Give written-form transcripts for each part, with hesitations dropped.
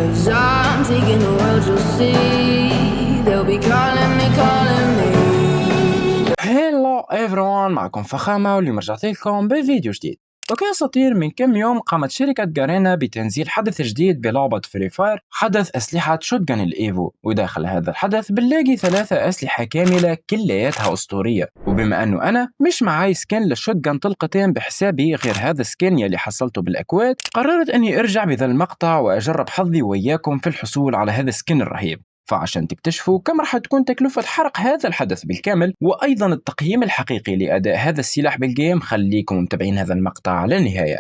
'Cause I'm taking the world, you'll see. They'll be calling me, calling me. هيلو ايفرون، معكم فخامة واليوم رجعت لكم بفيديو جديد. وكان سطير من كم يوم قامت شركة جارينا بتنزيل حدث جديد بلعبة فري فاير، حدث أسلحة شوتجن الإيفو. وداخل هذا الحدث بنلاقي 3 أسلحة كاملة كلياتها أسطورية. وبما أنه أنا مش معاي سكن للشوتجن طلقتين بحسابي غير هذا السكن يلي حصلته بالأكواد، قررت أني أرجع بذا المقطع وأجرب حظي وياكم في الحصول على هذا السكن الرهيب. فعشان تكتشفوا كم راح تكون تكلفة حرق هذا الحدث بالكامل وأيضا التقييم الحقيقي لأداء هذا السلاح بالجيم، خليكم متابعين هذا المقطع للنهاية.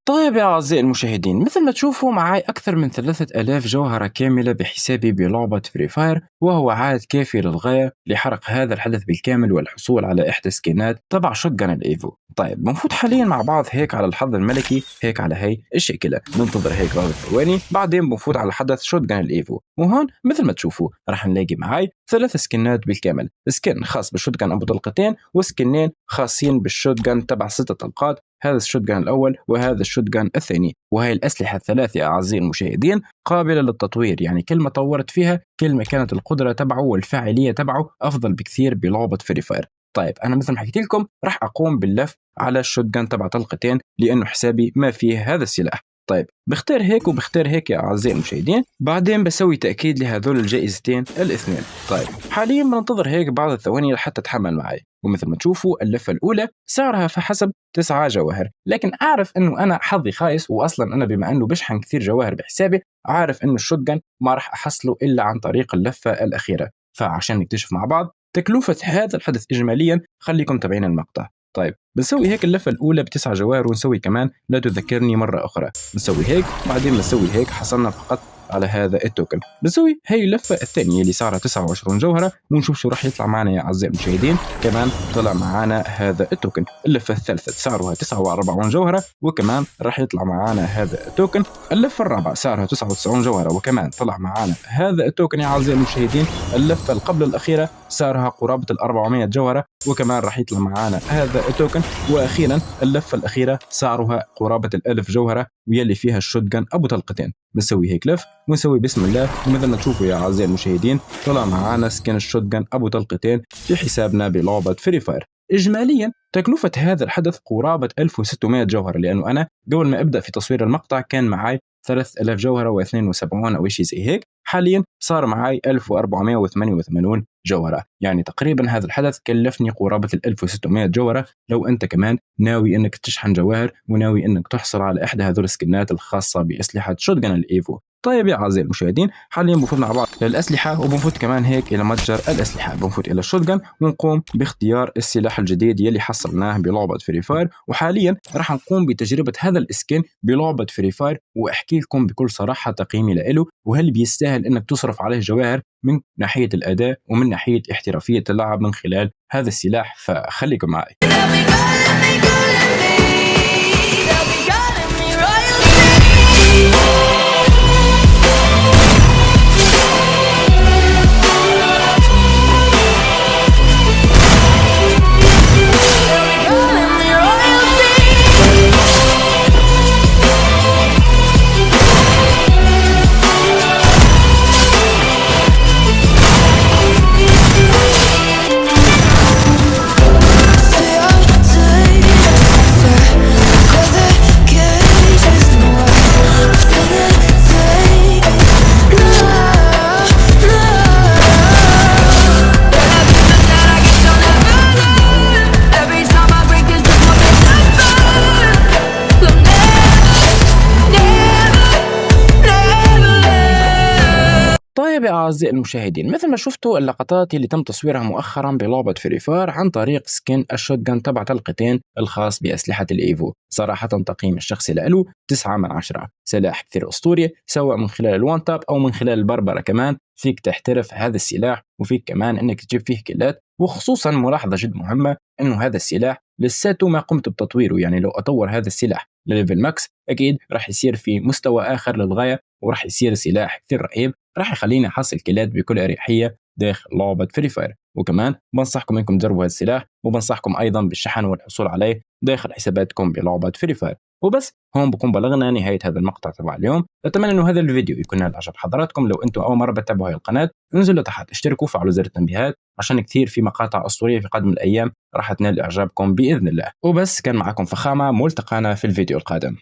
طيب يا أعزائي المشاهدين، مثل ما تشوفوا معي أكثر من 3000 جوهرة كاملة بحسابي بلعبة فري فاير، وهو عدد كافي للغاية لحرق هذا الحدث بالكامل والحصول على إحدى سكينات تبع شوتجن الإيفو. طيب بنفوت حاليا مع بعض هيك على الحظ الملكي، هيك على هي الشكلة، ننتظر هيك بعض الثواني، بعدين بنفوت على حدث شوتجن الإيفو. وهون مثل ما تشوفوا راح نلاقي معي 3 سكنات بالكامل، سكن خاص بالشوتجن أبو طلقتين وسكنين خاصين بالشوتجن تبع 6 طلقات، هذا الشوتجن الأول وهذا الشوتجن الثاني. وهي الأسلحة الثلاثة أعزائي المشاهدين قابلة للتطوير، يعني كل ما طورت فيها كل ما كانت القدرة تبعه والفاعلية تبعه أفضل بكثير بلعبة فري فاير. طيب أنا مثل ما حكيت لكم راح أقوم باللف على الشوتجن تبع طلقتين لأنه حسابي ما فيه هذا السلاح. طيب بختار هيك وبختار هيك يا أعزائي المشاهدين، بعدين بسوي تأكيد لهذول الجائزتين الاثنين. طيب حاليا بننتظر هيك بعض الثواني لحتى تحمل معي. ومثل ما تشوفوا اللفة الأولى سعرها فحسب 9 جواهر، لكن أعرف أنه أنا حظي خايس، وأصلا أنا بما أنه بشحن كثير جواهر بحسابي عارف أنه الشوتجن ما راح أحصله إلا عن طريق اللفة الأخيرة. فعشان نكتشف مع بعض تكلفة هذا الحدث إجماليا خليكم تابعين المقطع. طيب بنسوي هيك اللفة الأولى ب9 جواهر، ونسوي كمان لا تذكرني مرة أخرى، نسوي هيك بعدين بنسوي هيك، حصلنا فقط على هذا التوكن. بنسوي هي اللفة الثانية اللي صارها 29 جوهرة، ونشوف شو راح يطلع معنا يا أعزائي المشاهدين. كمان طلع معنا هذا التوكن. اللفة الثالثة سعرها 49 جوهرة، وكمان راح يطلع معنا هذا التوكن. اللفة الرابعة سعرها 99 جوهرة، وكمان طلع معنا هذا التوكن يا أعزائي المشاهدين. اللفة اللي قبل الأخيرة سعرها قرابة 400 جوهرة، وكمان راح يطلع معنا هذا التوكن. وأخيرا اللفة الأخيرة سعرها قرابة 1000 جوهرة، ويلي فيها الشوتجن أبو طلقتين. بنسوي هيك لف ونسوي بسم الله، ومثل ما تشوفوا يا أعزائي المشاهدين طلع معنا سكن الشوتجن أبو طلقتين في حسابنا بلعبة فري فاير. إجماليا تكلفة هذا الحدث قرابة 1600 جوهرة، لأنه أنا قبل ما أبدأ في تصوير المقطع كان معي 3000 جوهرة و72 أو شيء زي هيك. حاليا صار معي 1488 جوهرة، يعني تقريبا هذا الحدث كلفني قرابة 1600 جوهرة. لو أنت كمان ناوي أنك تشحن جواهر وناوي أنك تحصل على إحدى هذول السكنات الخاصة بأسلحة شوتجن الإيفو. طيب يا أعزائي المشاهدين حاليا بنفوت مع بعض للأسلحة، وبنفوت كمان هيك إلى متجر الأسلحة، بنفوت إلى الشوتجن ونقوم باختيار السلاح الجديد يلي حصلناه بلعبة فري فاير. وحاليا راح نقوم بتجربة هذا الاسكن بلعبة فري فاير، وأحكي لكم بكل صراحة تقييمي له، وهل بيستاهل أنك تصرف عليه جواهر من ناحية الأداء ومن ناحية احترافية اللعب من خلال هذا السلاح. فخليكم معي. طيب يا أعزائي المشاهدين، مثل ما شفتوا اللقطات اللي تم تصويرها مؤخرا بلعبة فري فاير عن طريق سكن الشوتجن تبع طلقتين الخاص بأسلحة الإيفو، صراحة تقييم الشخصي له 9 من 10. سلاح كثير أسطوري، سواء من خلال الوان تاب أو من خلال البربرة، كمان فيك تحترف هذا السلاح وفيك كمان انك تجيب فيه كيلات. وخصوصا ملاحظة جد مهمة انه هذا السلاح لساته ما قمت بتطويره، يعني لو اطور هذا السلاح لليفل ماكس اكيد راح يصير في مستوى اخر للغاية، وراح يصير سلاح كثير رهيب راح يخليني احصل كيلات بكل اريحية داخل لعبة فري فاير. وكمان بنصحكم انكم تجربوا هذا السلاح، وبنصحكم ايضا بالشحن والحصول عليه داخل حساباتكم بلعبه فري فاير. وبس هون بكون بلغنا نهايه هذا المقطع تبع اليوم. اتمنى انه هذا الفيديو يكون نال اعجاب حضراتكم. لو انتم اول مره بتتابعوا هاي القناه انزلوا تحت اشتركوا وفعلوا زر التنبيهات عشان كثير في مقاطع اسطوريه في قادم الايام راح تنال اعجابكم باذن الله. وبس كان معكم فخامه، ملتقانا في الفيديو القادم.